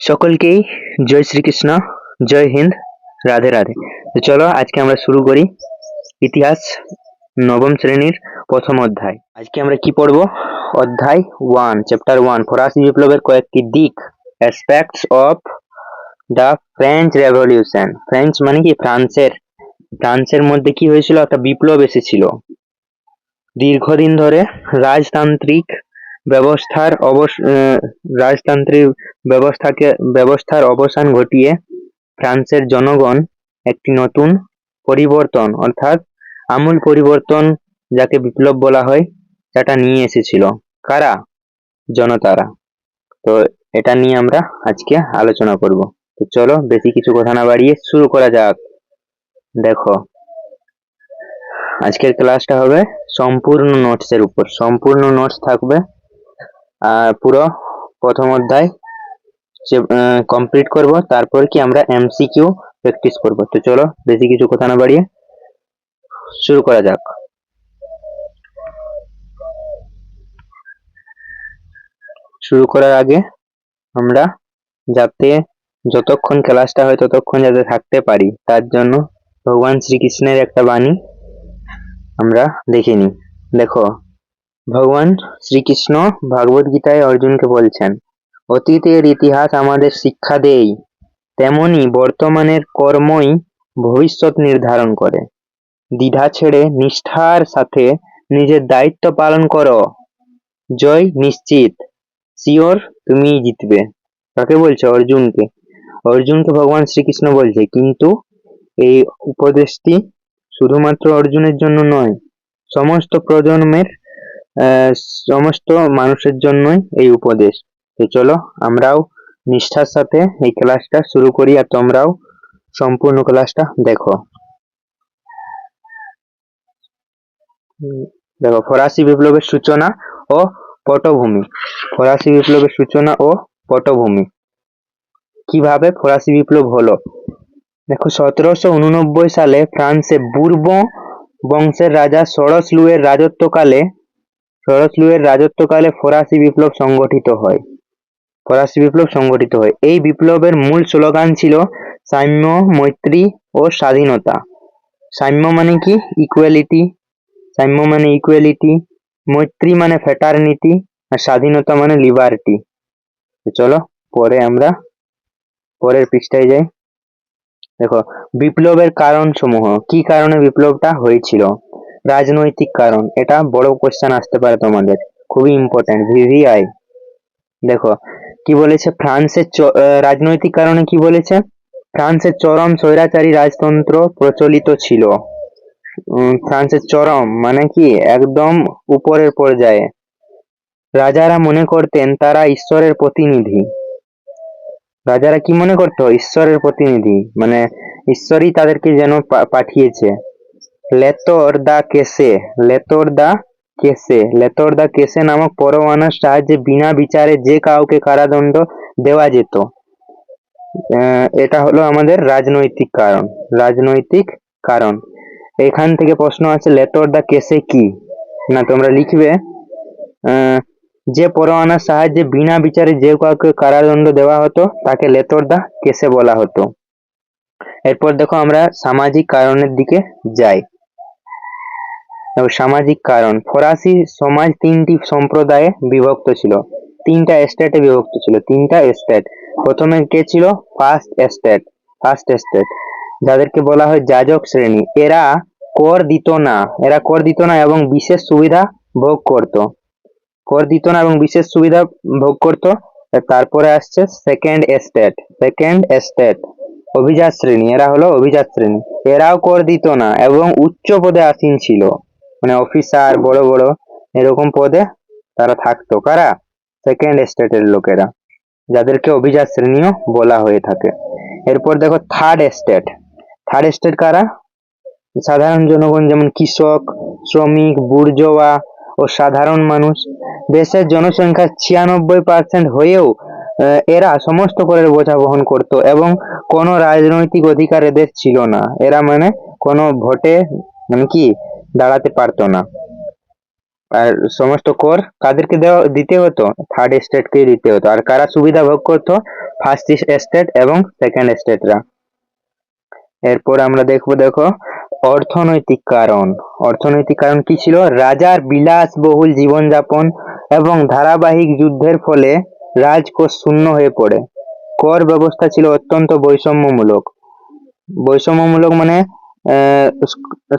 সকলকেই জয় শ্রীকৃষ্ণ, জয় হিন্দ, রাধে রাধে। তো চলো আজকে আমরা শুরু করি ইতিহাস নবম শ্রেণীর প্রথম অধ্যায়। আজকে আমরা কি পড়বো? অধ্যায় 1, চ্যাপ্টার 1, ফরাসি বিপ্লবের কয়েকটি দিক, aspects of the French revolution. French মানে কি? ফ্রান্সের মধ্যে কি হয়েছিল? একটা বিপ্লব এসেছিল। দীর্ঘদিন ধরে রাজতান্ত্রিক ব্যবস্থার ব্যবস্থার অবসান ঘটিয়ে ফ্রান্সের জনগণ একটি নতুন পরিবর্তন, অর্থাৎ আমূল পরিবর্তন, যাকে বিপ্লব বলা হয়, সেটা নিয়ে এসেছিল। কারা? জনতারা। তো এটা নিয়ে আমরা আজকে আলোচনা করব। তো চলো বেশি কিছু কথা না বাড়িয়ে শুরু করা যাক। দেখো, আজকের ক্লাসটা হবে সম্পূর্ণ নোটসের উপর। সম্পূর্ণ নোটস থাকবে, আর পুরো প্রথম অধ্যায় কমপ্লিট করব। তারপর কি আমরা এমসিকিউ প্র্যাকটিস করব। তো চলো বেশি কিছু কথা না বাড়িয়ে শুরু করা যাক। শুরু করার আগে আমরা যাতে যতক্ষণ ক্লাসটা হয় ততক্ষণ যাতে থাকতে পারি, তার জন্য ভগবান শ্রীকৃষ্ণের একটা বাণী আমরা দেখে নিই। দেখো, ভগবান শ্রীকৃষ্ণ ভাগবত গীতায় অর্জুনকে বলছেন, অতীতের ইতিহাস আমাদের শিক্ষা দেয়, তেমনি বর্তমানের কর্মই ভবিষ্যৎ নির্ধারণ করে। দ্বিধা ছেড়ে নিষ্ঠার সাথে নিজের দায়িত্ব পালন করো, জয় নিশ্চিত, শিওর তুমিই জিতবে। কাকে বলছে? অর্জুনকে। অর্জুনকে ভগবান শ্রীকৃষ্ণ বলছে, কিন্তু এই উপদেশটি শুধুমাত্র অর্জুনের জন্য নয়, সমস্ত প্রজন্মের সমস্ত মানুষের জন্যই এই উপদেশ। তো চলো আমরাও নিষ্ঠার সাথে এই ক্লাসটা শুরু করি, আর তোমরাও সম্পূর্ণ ক্লাসটা দেখো। দেখো, ফরাসি বিপ্লবের সূচনা ও পটভূমি। ফরাসি বিপ্লবের সূচনা ও পটভূমি। কিভাবে ফরাসি বিপ্লব হলো? দেখো, 1789 সালে ফ্রান্সে বুরবন বংশের রাজা ষোড়শ লুইয়ের রাজত্বকালে ফরাসি বিপ্লব সংগঠিত হয়। এই বিপ্লবের মূল স্লোগান ছিল সাম্য, মৈত্রী ও স্বাধীনতা। সাম্য মানে কি? ইকুয়ালিটি, মৈত্রী মানে ফ্র্যাটার্নিটি, আর স্বাধীনতা মানে লিবার্টি। চলো পরে আমরা পরের পৃষ্ঠায় যাই। দেখো, বিপ্লবের কারণ সমূহ। কি কারণে বিপ্লবটা হয়েছিল? রাজনৈতিক কারণ। এটা বড় কোশ্চেন আসতে পারে তোমাদের, খুবই ইম্পর্টেন্ট, ভিভিআই। দেখো কি বলেছে, ফ্রান্সের রাজনৈতিক কারণে কি বলেছে? ফ্রান্সের চরম স্বৈরাচারী রাজতন্ত্র প্রচলিত ছিল। ফ্রান্সের চরম মানে কি? একদম উপরের পর্যায়ে। রাজারা মনে করতেন তারা ঈশ্বরের প্রতিনিধি। রাজারা কি মনে করতো? ঈশ্বরের প্রতিনিধি, মানে ঈশ্বরই তাদেরকে যেন পাঠিয়েছে। লেতর দা কেসে নামক পরোয়ানার সাহায্যে বিনা বিচারে যে কাউকে কারাদণ্ড দেওয়া যেত। এটা হলো আমাদের রাজনৈতিক কারণ। এখান থেকে প্রশ্ন আছে, লেতর দা কেসে কি? না, তোমরা লিখবে যে পরোয়ানার সাহায্যে বিনা বিচারে যে কাউকে কারাদণ্ড দেওয়া হতো তাকে লেতর দা কেসে বলা হতো। এরপর দেখো আমরা সামাজিক কারণের দিকে যাই। সামাজিক কারণ। ফরাসি সমাজ তিনটি সম্প্রদায়ে বিভক্ত ছিল, তিনটা স্টেটে বিভক্ত ছিল। প্রথমে কে ছিল? ফার্স্ট এস্টেট, যাদেরকে বলা হয় যাজক শ্রেণী। এরা কর দিত না এবং বিশেষ সুবিধা ভোগ করত। তারপরে আসছে সেকেন্ড এস্টেট, অভিজাত শ্রেণী। এরা হলো অভিজাত শ্রেণী। এরাও কর দিত না এবং উচ্চ পদে আসীন ছিল, মানে অফিসার, বড় বড় এরকম পদে তারা থাকতো। কারা? সেকেন্ড এস্টেটের লোকেরা, যাদেরকে অভিজাত শ্রেণীও বলা হয়ে থাকে। এরপর দেখো থার্ড এস্টেট কারা? সাধারণ জনগণ, যেমন কৃষক, শ্রমিক, বুর্জোয়া ও সাধারণ মানুষ। দেশের জনসংখ্যার 96% হয়েও এরা সমস্ত করের বোঝা বহন করত এবং কোনো রাজনৈতিক অধিকার এদের ছিল না। এরা মানে কোনো ভোটে মানে কি দাঁড়াতে পারতো না। আর সমস্ত কর কাদেরকে দিতে হতো? থার্ড স্টেটকে দিতে হতো। আর কারা সুবিধা ভোগ করতো? ফার্স্ট স্টেট এবং সেকেন্ড স্টেটরা। এরপর আমরা দেখো অর্থনৈতিক কারণ। অর্থনৈতিক কারণ কি ছিল? রাজার বিলাসবহুল জীবনযাপন এবং ধারাবাহিক যুদ্ধের ফলে রাজকোষ শূন্য হয়ে পড়ে। কর ব্যবস্থা ছিল অত্যন্ত বৈষম্যমূলক। বৈষম্যমূলক মানে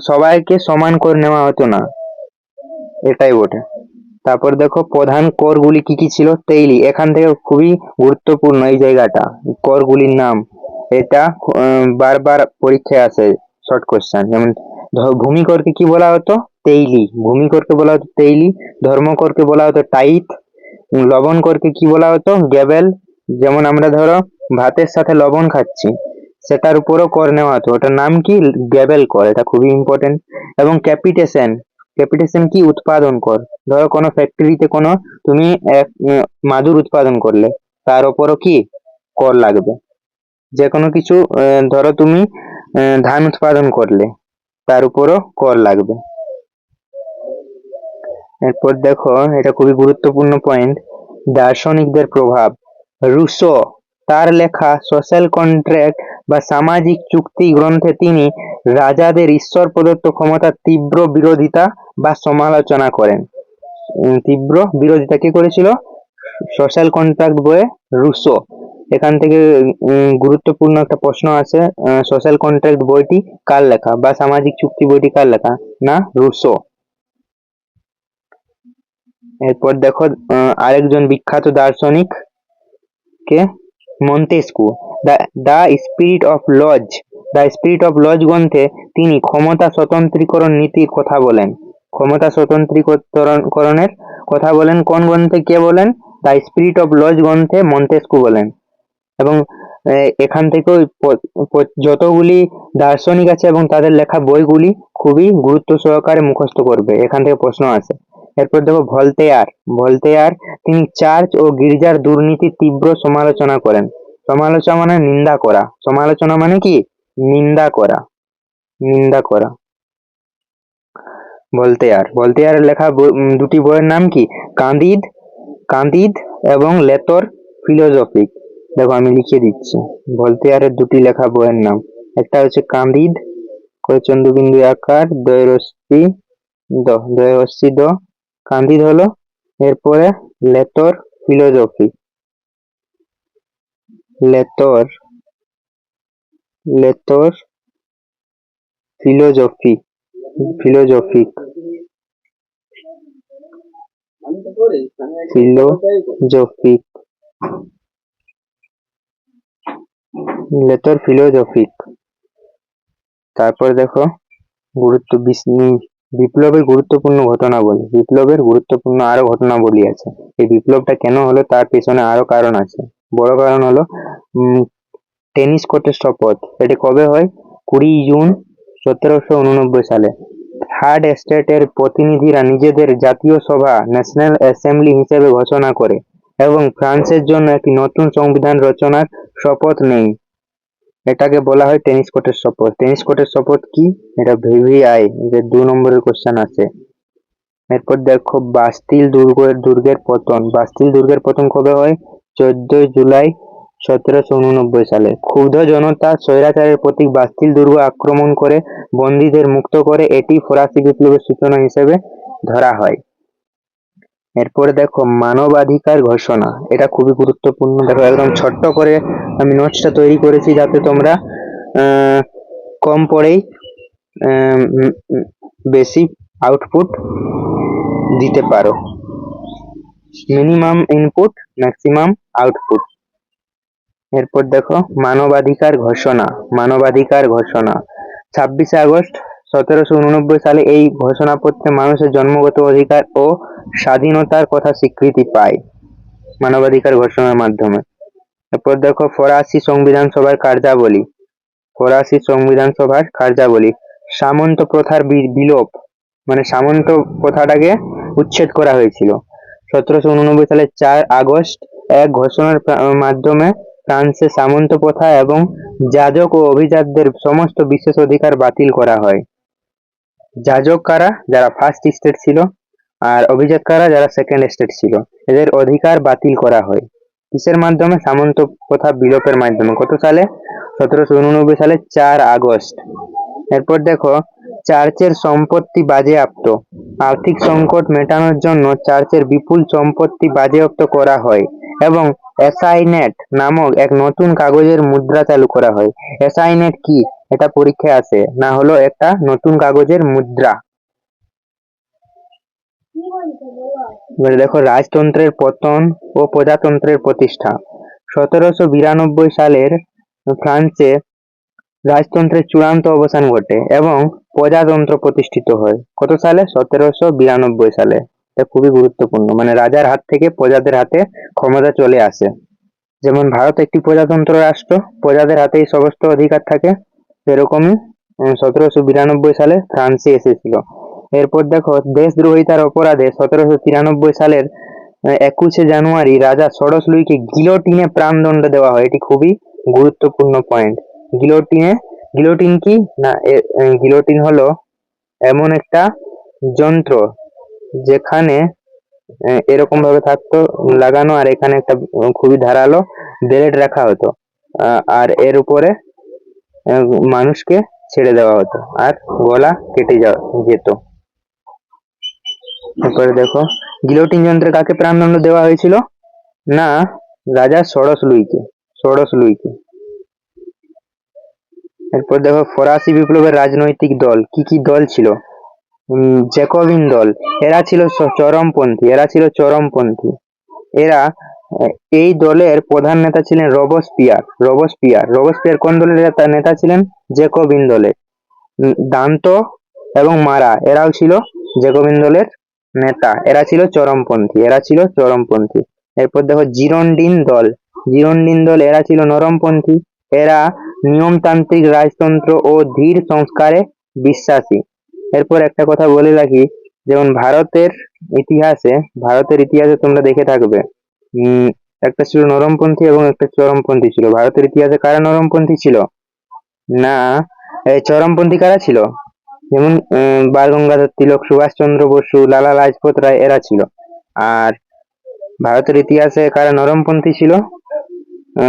সবাইকে সমান করে নেওয়া হতো না, এটাই বটে। তারপর দেখো প্রধান করগুলি কি কি ছিল? তেইলি, এখান থেকে খুবই গুরুত্বপূর্ণ এই জায়গাটা, করগুলির নাম। এটা বারবার পরীক্ষায় আসে শর্ট কোশ্চেন। যেমন ভূমিকরকে কি বলা হতো? তেইলি। ভূমিকরকে বলা হতো তেইলি। ধর্মকরকে বলা হতো টাইট। লবণ করকে কি বলা হতো? গ্যাবেল। যেমন আমরা ধরো ভাতের সাথে লবণ খাচ্ছি, সেটার উপরও কর নেওয়া হতো, ওটার নাম কি? গ্যাবেল কর। এটা খুবই ইম্পর্টেন্ট। এবং ক্যাপিটেশন। ক্যাপিটেশন কি? উৎপাদন কর। ধরো কোনো ফ্যাক্টরিতে কোনো তুমি এক মাদুর উৎপাদন করলে, তার উপরও কি কর লাগবে। যে কোনো কিছু ধরো তুমি ধান উৎপাদন করলে, তার উপরও কর লাগবে। এরপর দেখো, এটা খুবই গুরুত্বপূর্ণ পয়েন্ট, দার্শনিকদের প্রভাব। রুসো তার লেখা সোশ্যাল কন্ট্রাক্ট বা সামাজিক চুক্তি গ্রন্থে তিনি রাজাদের ঈশ্বর প্রদত্ত ক্ষমতার তীব্র বিরোধিতা বা সমালোচনা করেন। তীব্র বিরোধিতা কি করেছিল? সোশ্যাল কন্ট্রাক্ট বইয়ে রুসো। এখান থেকে গুরুত্বপূর্ণ একটা প্রশ্ন আছে, সোশ্যাল কন্ট্রাক্ট বইটি কার লেখা বা সামাজিক চুক্তি বইটি কার লেখা? না, রুসো। এরপর দেখো আরেকজন বিখ্যাত দার্শনিক কে? Montesquieu. The spirit of laws. The spirit of laws গ্রন্থে তিনি ক্ষমতা স্বতন্ত্রীকরণ নীতির কথা বলেন। ক্ষমতা স্বতন্ত্রীকরণের কথা বলেন কোন গ্রন্থে? কে বলেন? দ্য স্পিরিট অফ লজ গ্রন্থে মন্তেস্কু বলেন। এবং এখান থেকে যতগুলি দার্শনিক আছে এবং তাদের লেখা বইগুলি খুবই গুরুত্ব সহকারে মুখস্থ করবে, এখান থেকে প্রশ্ন আসে। এরপর দেখো ভলতেয়ার। ভলতেয়ার তিনি চার্চ ও গির্জার দুর্নীতির তীব্র সমালোচনা করেন। সমালোচনা মানে নিন্দা করা, সমালোচনা মানে কি? নিন্দা করা, নিন্দা করা। ভলতেয়ারের লেখা দুটি বইয়ের নাম কি? কান্দিদ। কান্দিদ এবং লেতর ফিলোজফিক। দেখো আমি লিখে দিচ্ছি ভলতেয়ারের দুটি লেখা বইয়ের নাম। একটা হচ্ছে কান্দিদ, চন্দ্রবিন্দু আকার, দয়রশ্মি দ, কান্দিদ হলো। এরপরে লেতর ফিলোজফি। লেতর লেতর ফিলোজফি, ফিলোজফিক, ফিলোজফিক, লেতর ফিলোজফিক। তারপর দেখো বিপ্লবের গুরুত্বপূর্ণ ঘটনাবলী। বিপ্লবের গুরুত্বপূর্ণ আরো ঘটনাবলী আছে। এই বিপ্লবটা কেন হলো তার পেছনে আরো কারণ আছে। বড় কারণ হলো টেনিস কোর্টের শপথ। এটি কবে হয়? 20 জুন 1789 সালে। থার্ড স্টেটের প্রতিনিধিরা নিজেদের জাতীয় সভা ন্যাশনাল অ্যাসেম্বলি হিসেবে ঘোষণা করে এবং ফ্রান্সের জন্য একটি নতুন সংবিধান রচনার শপথ নেয়। এটাকে বলা হয় টেনিস কোর্টের শপথ। টেনিস কোর্টের শপথ কি? এটা ভিভিআই, যে 2 নম্বরের কোশ্চেন আছে। এরপর দেখো বাস্তিল দুর্গের পতন। বাস্তিল দুর্গের পতন কবে হয়? 14 জুলাই 1789 সালে। ক্ষুব্ধ জনতা স্বৈরাচারের প্রতীক বাস্তিল দুর্গ আক্রমণ করে বন্দীদের মুক্ত করে। এটি ফরাসি বিপ্লবের সূচনা হিসেবে ধরা হয়। এরপরে দেখো মানবাধিকার ঘোষণা। এটা খুবই গুরুত্বপূর্ণ। দেখো একদম ছোট্ট করে আমি নোটসটা তৈরি করেছি যাতে তোমরা কম পড়েই বেশি আউটপুট দিতে পারো। Minimum input, maximum output. এরপর দেখো মানবাধিকার ঘোষণা। মানবাধিকার ঘোষণা 26 আগস্ট 1789 সালে এই ঘোষণাপত্রে মানুষের জন্মগত অধিকার ও স্বাধীনতার কথা স্বীকৃতি পায় মানবাধিকার ঘোষণার মাধ্যমে। এরপর দেখো ফরাসি সংবিধান সভার কার্যাবলী। ফরাসি সংবিধান সভার কার্যাবলী। সামন্ত প্রথার বিলোপ, মানে সামন্ত প্রথাটাকে উচ্ছেদ করা হয়েছিল। 1789 সালের 4 আগস্ট এক ঘোষণার মাধ্যমে ফ্রান্সে সামন্ত প্রথা এবং যাজক ও অভিজাতদের সমস্ত বিশেষ অধিকার বাতিল করা হয়। যাজক কারা? যারা ফার্স্ট স্টেট ছিল, আর অভিজাতকারা যারা সেকেন্ড স্টেট ছিল, এদের অধিকার বাতিল করা হয়। কিসের মাধ্যমে? সামন্ত প্রথা বিলোপের মাধ্যমে। কত সালে? 1789 সালে 4 আগস্ট। এরপর দেখো, চার্চের সম্পত্তি বাজেয়াপ্ত। আর্থিক সংকট মেটানোর জন্য চার্চের বিপুল সম্পত্তি বাজেয়াপ্ত করা হয় এবং অ্যাসাইনেট নামক এক নতুন কাগজের মুদ্রা চালু করা হয়। অ্যাসাইনেট কি? এটা পরীক্ষায় আসে, না হলো একটা নতুন কাগজের মুদ্রা। এবারে দেখো, রাজতন্ত্রের পতন ও প্রজাতন্ত্রের প্রতিষ্ঠা। 1792 সালের ফ্রান্সে রাজতন্ত্রের চূড়ান্ত অবসান ঘটে এবং প্রজাতন্ত্র প্রতিষ্ঠিত হয়। কত সালে? 1792 সালে। এটা খুবই গুরুত্বপূর্ণ, মানে রাজার হাত থেকে প্রজাদের হাতে ক্ষমতা চলে আসে। যেমন ভারত একটি প্রজাতন্ত্র রাষ্ট্র, প্রজাদের হাতেই সমস্ত অধিকার থাকে, সেরকমই 1792 সালে ফ্রান্সে এসেছিল। এরপর দেখো, দেশদ্রোহিতার অপরাধে 1793 সালের 21শে জানুয়ারি রাজা ষোড়শ লুইকে গিলোটিনে প্রাণদণ্ড দেওয়া হয়। এটি খুবই গুরুত্বপূর্ণ পয়েন্ট। গিলোটিন কি না, গিলোটিন হলো এমন একটা যন্ত্র যেখানে এরকম ভাবে থাকতো লাগানো, আর এখানে একটা খুবই ধারালো ব্লেড রাখা হতো, আর এর উপরে মানুষকে ছেড়ে দেওয়া হতো আর গলা কেটে যেত। তারপরে দেখো, গিলোটিন যন্ত্রে কাকে প্রাণদণ্ড দেওয়া হয়েছিল? না, রাজা ষোড়শ লুইকে। এরপর দেখো, ফরাসি বিপ্লবের রাজনৈতিক দল কি কি দল ছিল? জ্যাকোবিন দল। এরা ছিল চরমপন্থী। এরা এই দলের প্রধান নেতা ছিলেন রবসপিয়ার কোন দলের নেতা ছিলেন? জ্যাকোবিন দলের। দান্ত এবং মারা, এরাও ছিল জ্যাকোবিন দলের নেতা। এরা ছিল চরমপন্থী। এরপর দেখো, জিরোন্ডিন দল, এরা ছিল নরমপন্থী। এরা নিয়মতান্ত্রিক রাজতন্ত্র ও ধীর সংস্কারে বিশ্বাসী। এরপর একটা কথা বলে রাখি, যেমন ভারতের ইতিহাসে তোমরা দেখে থাকবে, একটা ছিল নরমপন্থী এবং একটা চরমপন্থী ছিল। ভারতের ইতিহাসে কারা নরমপন্থী ছিল? না, এই চরমপন্থী কারা ছিল? যেমন বাল গঙ্গাধর তিলক, সুভাষচন্দ্র বসু, লালা লাজপত রায়, এরা ছিল। আর ভারতের ইতিহাসে কারা নরমপন্থী ছিল?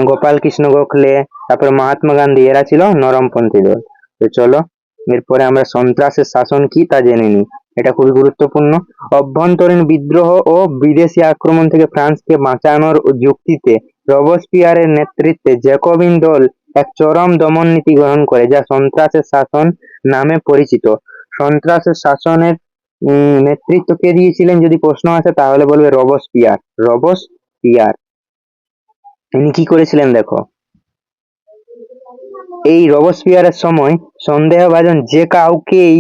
গোপাল কৃষ্ণ গোখলে, তারপরে মহাত্মা গান্ধী, এরা ছিল নরমপন্থী দল। তো চলো, এরপরে আমরা সন্ত্রাসের শাসন কি তা জেনে নিই। এটা খুবই গুরুত্বপূর্ণ। অভ্যন্তরীণ বিদ্রোহ ও বিদেশি আক্রমণ থেকে ফ্রান্সকে বাঁচানোর যুক্তিতে রবসপিয়ারের নেতৃত্বে জ্যাকোবিন দল এক চরম দমন নীতি গ্রহণ করে, যা সন্ত্রাসের শাসন নামে পরিচিত। সন্ত্রাসের শাসনের নেতৃত্ব কে দিয়েছিলেন যদি প্রশ্ন আসে, তাহলে বলবে রবসপিয়ার। তিনি কি করেছিলেন দেখো, এই রবসপিয়ারের সময় সন্দেহভাজন যে কাউকেই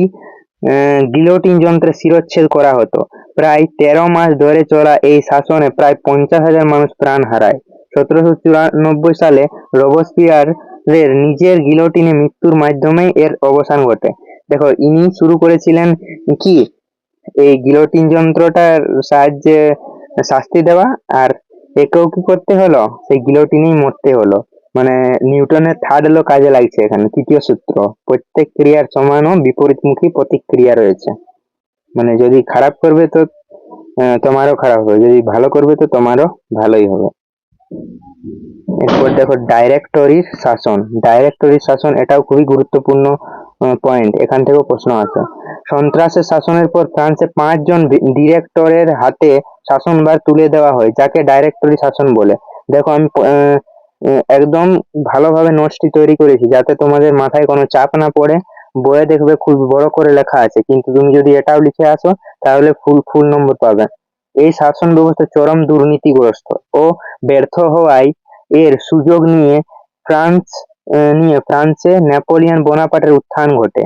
গিলোটিন যন্ত্রে শিরচ্ছেদ করা হতো। প্রায় 13 মাস ধরে চলা এই শাসনে প্রায় 50,000 মানুষ প্রাণ হারায়। 1794 সালে রবসপিয়ারের নিজের গিলোটিনে মৃত্যুর মাধ্যমেই এর অবসান ঘটে। দেখো, ইনি শুরু করেছিলেন কি, এই গিলোটিন যন্ত্রটার সাহায্যে শাস্তি দেওয়া, আর একেও কি করতে হলো, সেই গিলোটিনেই মরতে হলো। মানে নিউটনের থার্ড ল কাজে লাগছে এখানে, তৃতীয় সূত্র, প্রত্যেক ক্রিয়ার সমান ও বিপরীতমুখী প্রতিক্রিয়া রয়েছে। মানে যদি খারাপ করবে তো তোমারও খারাপ হবে, যদি ভালো করবে তো তোমারও ভালোই হবে। এরপর দেখো, ডাইরেক্টরির শাসন, এটাও খুবই গুরুত্বপূর্ণ পয়েন্ট, এখান থেকেও প্রশ্ন আছে। সন্ত্রাসের শাসনের পর ফ্রান্সে 5 জন ডিরেক্টরের হাতে শাসনভার তুলে দেওয়া হয়, যাকে ডাইরেক্টরি শাসন বলে। দেখো, আমি একদম ভালোভাবে নোটসটি তৈরি করেছি যাতে তোমাদের মাথায় কোনো চাপ না পড়ে। বইয়ে দেখবে খুব বড় করে লেখা আছে, কিন্তু তুমি যদি এটাও লিখে আসো তাহলে ফুল নম্বর পাবে। এই শাসন ব্যবস্থা চরম দুর্নীতিগ্রস্ত ও ব্যর্থ হওয়ায় এর সুযোগ নিয়ে ফ্রান্সে নেপোলিয়ন বোনাপার্টের উত্থান ঘটে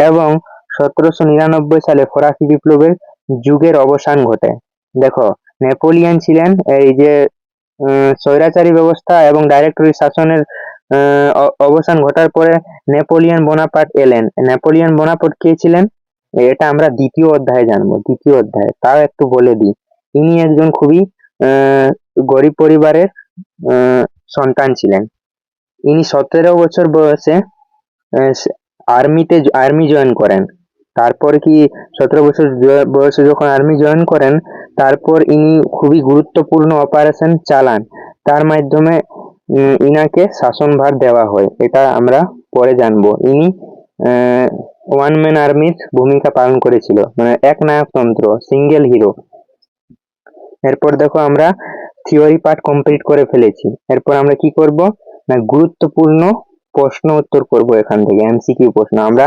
এবং 1799 সালে ফরাসি বিপ্লবের যুগের অবসান ঘটে। দেখো, নেপোলিয়ন ছিলেন এই যে স্বৈরাচারী ব্যবস্থা এবং ডাইরেক্টরি শাসনের অবসান ঘটার পরে নেপোলিয়ন বোনাপার্ট এলেন। নেপোলিয়ন বোনাপার্ট কে ছিলেন? এটা আমরা দ্বিতীয় অধ্যায়ে জানবো, তাও একটু বলে দিই। ইনি একজন খুবই গরিব পরিবারের সন্তান ছিলেন। ইনি 17 বছর বয়সে আর্মি জয়েন করেন তারপর কি 17 বছর বয়সে যখন আর্মি জয়েন করেন, তারপর ইনি খুবই গুরুত্বপূর্ণ অপারেশন চালান। তার মাধ্যমে ইনাকে শাসনভার দেওয়া হয়, এটা আমরা পরে জানবো। ইনি ওয়ান ম্যান আর্মির ভূমিকা পালন করেছিল, মানে এক নায়কতন্ত্র, সিঙ্গেল হিরো। এরপর দেখো আমরা থিওরি পার্ট কমপ্লিট করে ফেলেছি। এরপর আমরা কি করব না, গুরুত্বপূর্ণ প্রশ্ন উত্তর করব এখান থেকে, এমসিকিউ প্রশ্ন। আমরা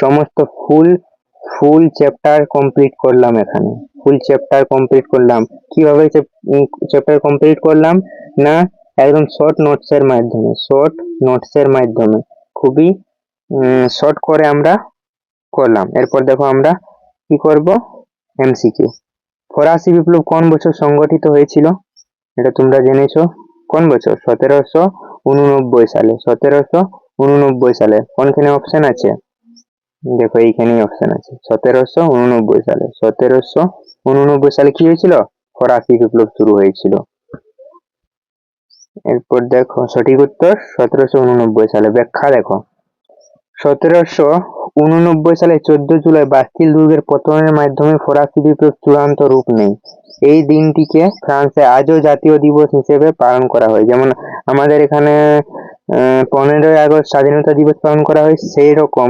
সমস্ত ফুল চ্যাপ্টার কমপ্লিট করলাম। এখানে ফুল চ্যাপ্টার কমপ্লিট করলাম। কিভাবে চ্যাপ্টার কমপ্লিট করলাম না, একদম শর্ট নোটসের মাধ্যমে খুবই শর্ট করে আমরা করলাম। এরপর দেখো আমরা কি করব, এমসিকিউ। ফরাসি বিপ্লব কোন বছর সংগঠিত হয়েছিল? এটা তোমরা জেনেছো। কোন বছর? 1789 সালে। 1789 সালে। কোনখানে অপশন আছে? দেখো এইখানেই অপশন আছে, 1789 সালে। 1789 সালে কি হয়েছিল? ফরাসি বিপ্লব শুরু হয়েছিল। এরপর দেখো সঠিক উত্তর 1789 সালে। ব্যাখ্যা দেখো, 1789 সালে 14 জুলাই বাস্তিল দুর্গের পতনের মাধ্যমে ফরাসি বিপ্লব চূড়ান্ত রূপ নেয়। এই দিনটিকে ফ্রান্সে আজও জাতীয় দিবস হিসেবে পালন করা হয়। যেমন আমাদের এখানে 15ই আগস্ট স্বাধীনতা দিবস পালন করা হয়, সেই রকম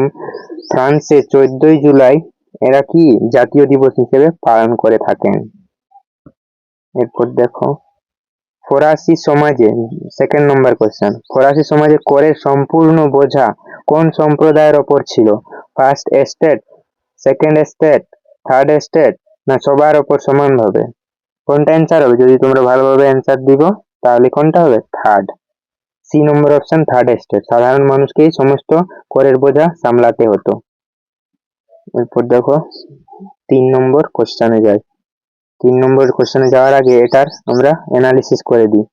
ফ্রান্সে 14 জুলাই এরা কি জাতীয় দিবস হিসেবে পালন করে থাকেন। এরপর দেখো ফরাসি সমাজে, সেকেন্ড নম্বর কোশ্চেন, ফরাসি সমাজে করের সম্পূর্ণ বোঝা কোন সম্প্রদায়ের ওপর ছিল? First estate, second estate, third estate, না সবার ওপর সমানভাবে? কোনটা অ্যান্সার হবে? যদি তোমরা ভালোভাবে অ্যান্সার দিব তাহলে কোনটা হবে? থার্ড, সি নম্বর অপশন, থার্ড এস্টেট। সাধারণ মানুষকেই সমস্ত করের বোঝা সামলাতে হতো। এরপর দেখো 3 নম্বর কোশ্চেনে যাই। 3 নম্বর কোশ্চেনে যাওয়ার আগে এটার আমরা অ্যানালিসিস করে দিই।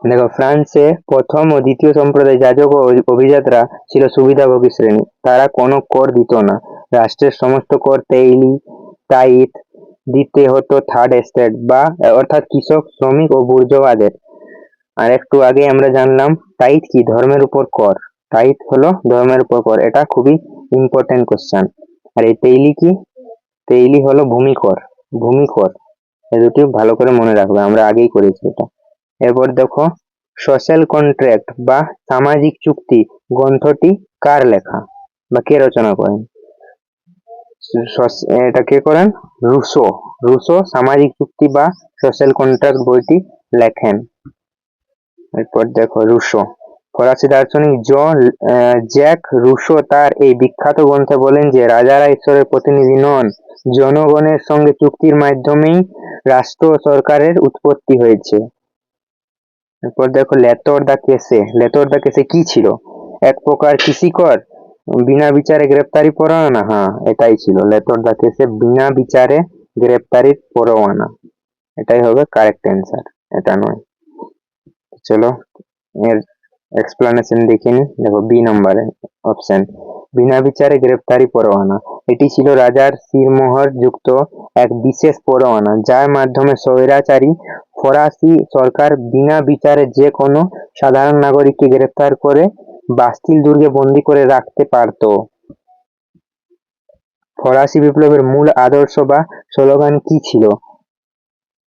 দেখো ফ্রান্সে প্রথম ও দ্বিতীয় সম্প্রদায় যাজক ও অভিজাতরা ছিল সুবিধাভোগী শ্রেণী। তারা কোনো কর দিত না। রাষ্ট্রের সমস্ত কর, তেইলি, টাইট দিতে হতো থার্ড এস্টেট বা অর্থাৎ কৃষক, শ্রমিক ও বুর্জোয়াদের। আর একটু আগে আমরা জানলাম টাইট কি? ধর্মের উপর কর। টাইট হলো ধর্মের উপর কর, এটা খুবই ইম্পর্টেন্ট কোশ্চেন। আর এই তেইলি কি? তেইলি হলো ভূমিকর। এই দুটি ভালো করে মনে রাখবে, আমরা আগেই করেছি এটা। এরপর দেখো সোশ্যাল কন্ট্রাক্ট বা সামাজিক চুক্তি গ্রন্থটি কার লেখা বা কে রচনা করেন? এটা কে করেন? রুশো সামাজিক চুক্তি বা সোশ্যাল কন্ট্রাক্ট বইটি লেখেন। এরপর দেখো রুশো, ফরাসি দার্শনিক জ্যাক রুশো তার এই বিখ্যাত গ্রন্থে বলেন যে রাজারা ঈশ্বরের প্রতিনিধি নন, জনগণের সঙ্গে চুক্তির মাধ্যমেই রাষ্ট্র ও সরকারের উৎপত্তি হয়েছে। এরপর দেখো লেতর দা কেসে কি ছিল? এক প্রকার কৃষিকর, বিনা বিচারে গ্রেপ্তারি পরোয়ানা। হ্যাঁ, এটাই ছিল লেতর দা কেসে, বিনা বিচারে গ্রেপ্তারির পরোয়ানা। এটাই হবে কারেক্ট অ্যান্সার, এটা নয়। চলো এর এক্সপ্লেনেশন দেখে নি। দেখো বি নম্বরে অপশন, বিনা বিচারে গ্রেপ্তারি পরোয়ানা। এটি ছিল রাজার শিরমোহর যুক্ত এক বিশেষ পরোয়ানা, যার মাধ্যমে স্বৈরাচারী ফরাসি সরকার বিনা বিচারে যে কোনো সাধারণ নাগরিককে গ্রেপ্তার করে বাস্তিল দুর্গে বন্দী করে রাখতে পারত। ফরাসি বিপ্লবের মূল আদর্শ বা স্লোগান কি ছিল?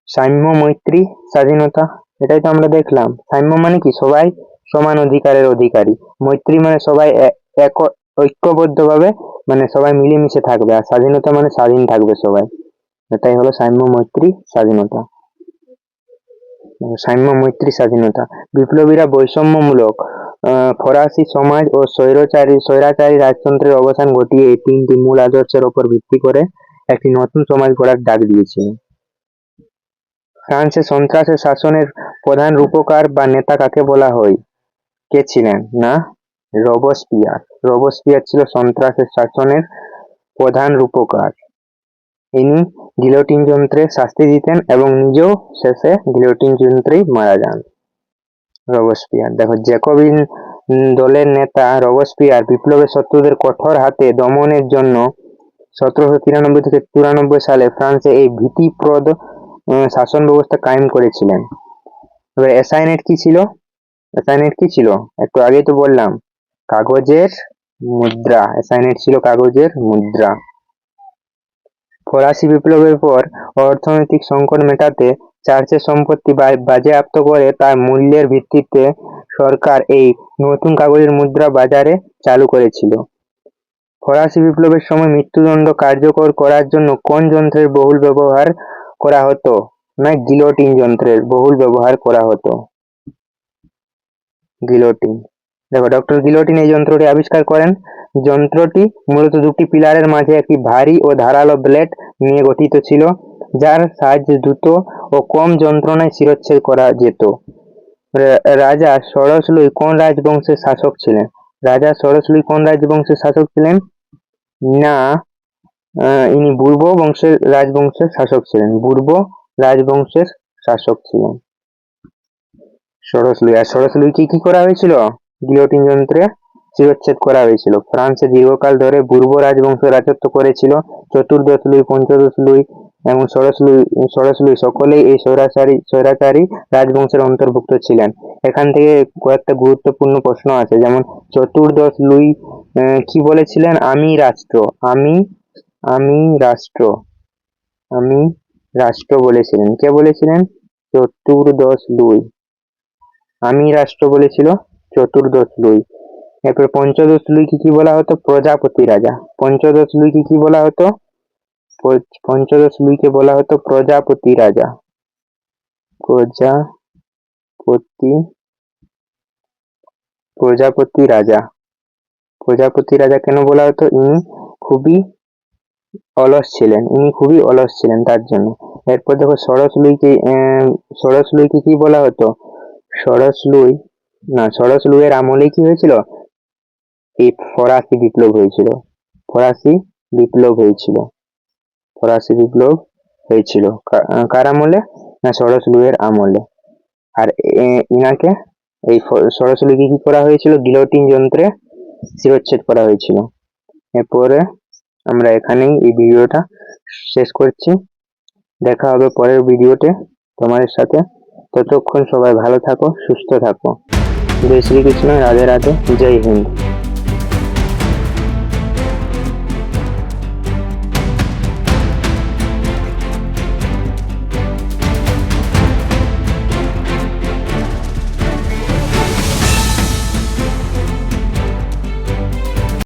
সাম্য, মৈত্রী, স্বাধীনতা। এটাই তো আমরা দেখলাম। সাম্য মানে কি? সবাই সমান অধিকারের অধিকারী। মৈত্রী মানে সবাই ঐক্যবদ্ধভাবে, মানে সবাই মিলেমিশে থাকবে। আর স্বাধীনতা মানে স্বাধীন থাকবে সবাই। এটাই হলো সাম্য, মৈত্রী, স্বাধীনতা। সাম্য, মৈত্রী, স্বাধীনতা। বিপ্লবীরা বৈষম্যমূলক ফরাসি সমাজ ও স্বৈরাচারী রাজতন্ত্রের অবসান ঘটিয়ে এই 3টি মূল আদর্শের ওপর ভিত্তি করে একটি নতুন সমাজ গড়ার ডাক দিয়েছিলেন। ফ্রান্সে সন্ত্রাসের শাসনের প্রধান রূপকার বা নেতা কাকে বলা হয়? কে ছিলেন? না, রোবসপিয়ার ছিল সন্ত্রাসের শাসনের প্রধান রূপকার। ইনি গিলোটিন যন্ত্রে শাস্তি দিতেন এবং নিজেও শেষে গিলোটিন যন্ত্রেই মারা যান। রোবসপিয়ার। দেখো জ্যাকোবিন দলের নেতা রোবসপিয়ার বিপ্লবের শত্রুদের কঠোর হাতে দমনের জন্য 1793 থেকে 94 সালে ফ্রান্সে এই ভীতিপ্রদ শাসন ব্যবস্থা কায়েম করেছিলেন। এবার অ্যাসাইনেট কি ছিল? একটু আগেই তো বললাম, কাগজের মুদ্রা, অ্যাসাইনেট ছিল কাগজের মুদ্রা। ফরাসি বিপ্লবের পর অর্থনৈতিক সংকট মেটাতে চার্চের সম্পত্তি বাজেয়াপ্ত করে তার মূল্যের ভিত্তিতে সরকার এই নতুন কাগজের মুদ্রা বাজারে চালু করেছিল। ফরাসি বিপ্লবের সময় মৃত্যুদণ্ড কার্যকর করার জন্য কোন যন্ত্রের বহুল ব্যবহার করা হতো? না, গিলোটিন যন্ত্রের বহুল ব্যবহার করা হতো। গিলোটিন। দেখো, ডক্টর গিলোটিন এই যন্ত্রটি আবিষ্কার করেন। যন্ত্রটি মূলত দুটি পিলারের মাঝে একটি ভারী ও ধারালো ব্লেড নিয়ে গঠিত ছিল, যার সাহায্যে দ্রুত ও কম যন্ত্রণায় শিরচ্ছেদ করা যেত। রাজা ষোড়শ লুই কোন রাজবংশের শাসক ছিলেন? রাজা ষোড়শ লুই কোন রাজবংশের শাসক ছিলেন? না, ইনি বুর্ব বংশের রাজবংশের শাসক ছিলেন। বুর্ব রাজবংশের শাসক ছিলেন ষোড়শ লুই। আর ষোড়শ লুইকে কি করা হয়েছিল? গিলোটিন যন্ত্রে শিরচ্ছেদ করা হয়েছিল। ফ্রান্সে দীর্ঘকাল ধরে বুর্ব রাজবংশ রাজত্ব করেছিল। চতুর্দশ লুই, পঞ্চদশ লুই এবং ষোড়শ লুই সকলেই এই স্বৈরাচারী রাজবংশের অন্তর্ভুক্ত ছিলেন। এখান থেকে কয়েকটা গুরুত্বপূর্ণ প্রশ্ন আছে, যেমন চতুর্দশ লুই কি বলেছিলেন? আমি রাষ্ট্র বলেছিলেন। কে বলেছিলেন? চতুর্দশ লুই। আমি রাষ্ট্র বলেছিল চতুর্দশ লুই। এরপর পঞ্চদশ লুইকে কি বলা হতো? প্রজাপতি রাজা। পঞ্চদশ লুইকে কি বলা হতো? পঞ্চদশ লুইকে বলা হতো প্রজাপতি রাজা। প্রজাপতি রাজা। প্রজাপতি রাজা কেন বলা হতো? ইনি খুবই অলস ছিলেন তার জন্য। এরপর দেখো, ষোড়শ লুইকে কি বলা হতো? ষোড়শ লুইয়ের আমলে কি হয়েছিল? এই ফরাসি বিপ্লব হয়েছিল। কার আমলে? না, ষোড়শ লুইয়ের আমলে। আর ইনাকে এই ষোড়শ লুইকে কি করা হয়েছিল? গিলোটিন যন্ত্রে শিরচ্ছেদ করা হয়েছিল। এরপরে আমরা এখানেই এই ভিডিওটা শেষ করছি। দেখা হবে পরের ভিডিওতে তোমাদের সাথে। ততক্ষণ সবাই ভালো থাকো, সুস্থ থাকো। জয় শ্রীকৃষ্ণ, রাধে রাধে, জয় হিন্দ।